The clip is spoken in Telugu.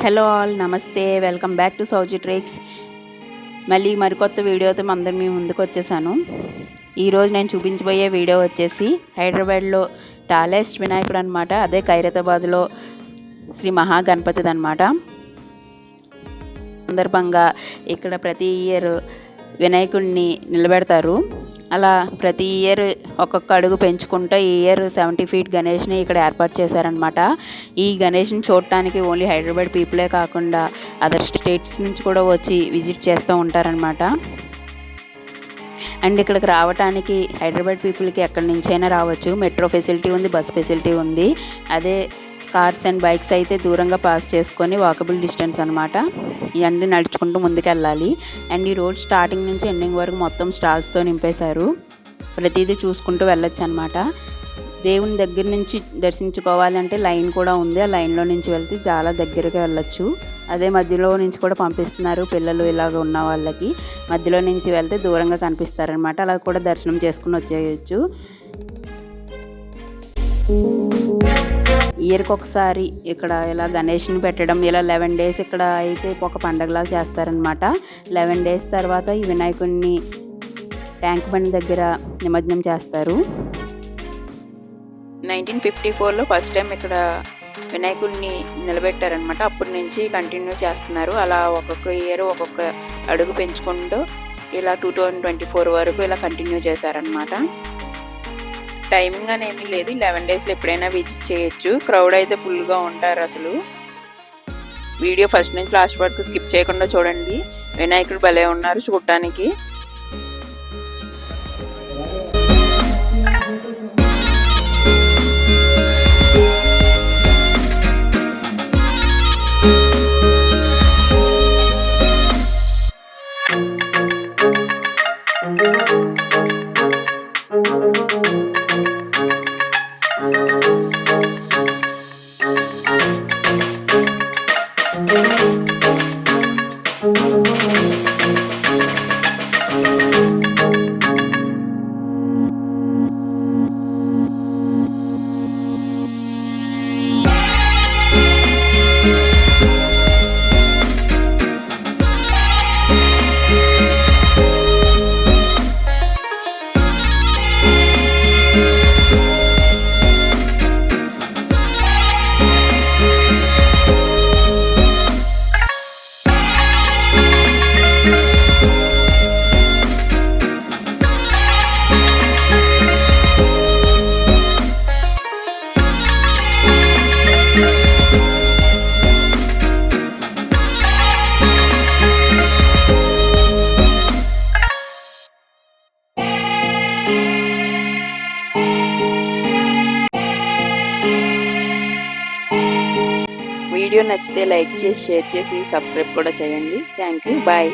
Hello all, namaste. Welcome back to Souji tricks. మళ్ళీ మరికొత్త వీడియోతో అందరం మీ ముందుకు వచ్చేసాను. ఈరోజు నేను చూపించబోయే వీడియో వచ్చేసి హైదరాబాద్లో టాలెస్ట్ వినాయకుడు అనమాట. అదే ఖైరతాబాద్లో శ్రీ మహాగణపతిది అనమాట. సందర్భంగా ఇక్కడ ప్రతి ఇయర్ వినాయకుడిని నిలబెడతారు. అలా ప్రతి ఇయర్ ఒక్కొక్క అడుగు పెంచుకుంటూ ఈ ఇయర్ 70 feet గణేష్ని ఇక్కడ ఏర్పాటు చేశారనమాట. ఈ గణేష్ని చూడటానికి ఓన్లీ హైదరాబాద్ పీపులే కాకుండా అదర్ స్టేట్స్ నుంచి కూడా వచ్చి విజిట్ చేస్తూ ఉంటారనమాట. అండ్ ఇక్కడికి రావడానికి హైదరాబాద్ పీపుల్కి ఎక్కడి నుంచైనా రావచ్చు. మెట్రో ఫెసిలిటీ ఉంది, బస్ ఫెసిలిటీ ఉంది. అదే కార్స్ అండ్ బైక్స్ అయితే దూరంగా పార్క్ చేసుకొని వాకబుల్ డిస్టెన్స్ అనమాట. ఇవన్నీ నడుచుకుంటూ ముందుకు వెళ్ళాలి. అండ్ ఈ రోడ్ స్టార్టింగ్ నుంచి ఎండింగ్ వరకు మొత్తం స్టాల్స్తో నింపేశారు. ప్రతిదీ చూసుకుంటూ వెళ్ళొచ్చు అనమాట. దేవుని దగ్గర నుంచి దర్శించుకోవాలంటే లైన్ కూడా ఉంది. ఆ లైన్లో నుంచి వెళ్తే చాలా దగ్గరగా వెళ్ళొచ్చు. అదే మధ్యలో నుంచి కూడా పంపిస్తున్నారు పిల్లలు ఇలాగ ఉన్న వాళ్ళకి. మధ్యలో నుంచి వెళ్తే దూరంగా కనిపిస్తారనమాట. అలా కూడా దర్శనం చేసుకుని వచ్చేయచ్చు. ఇయర్కి ఒకసారి ఇక్కడ ఇలా గణేష్ని పెట్టడం, ఇలా 11 days ఇక్కడ అయితే ఒక పండగలాగా చేస్తారనమాట. 11 days తర్వాత ఈ వినాయకుడిని ట్యాంక్ బండ్ దగ్గర నిమజ్జనం చేస్తారు. 1954లో ఫస్ట్ టైం ఇక్కడ వినాయకుడిని నిలబెట్టారనమాట. అప్పటి నుంచి కంటిన్యూ చేస్తున్నారు. అలా ఒక్కొక్క ఇయర్ ఒక్కొక్క అడుగు పెంచుకుంటూ ఇలా 2024 వరకు ఇలా కంటిన్యూ చేశారనమాట. టైమింగ్ అని ఏమీ లేదు. 11 daysలో ఎప్పుడైనా విజిట్ చేయొచ్చు. క్రౌడ్ అయితే ఫుల్గా ఉంటారు. అసలు వీడియో ఫస్ట్ నుంచి లాస్ట్ వరకు స్కిప్ చేయకుండా చూడండి. వినాయకుడు భలే ఉన్నారు చూడటానికి. వీడియో నచ్చితే లైక్ చేసి, షేర్ చేసి, సబ్స్క్రైబ్ కూడా చేయండి. Thank you. బాయ్.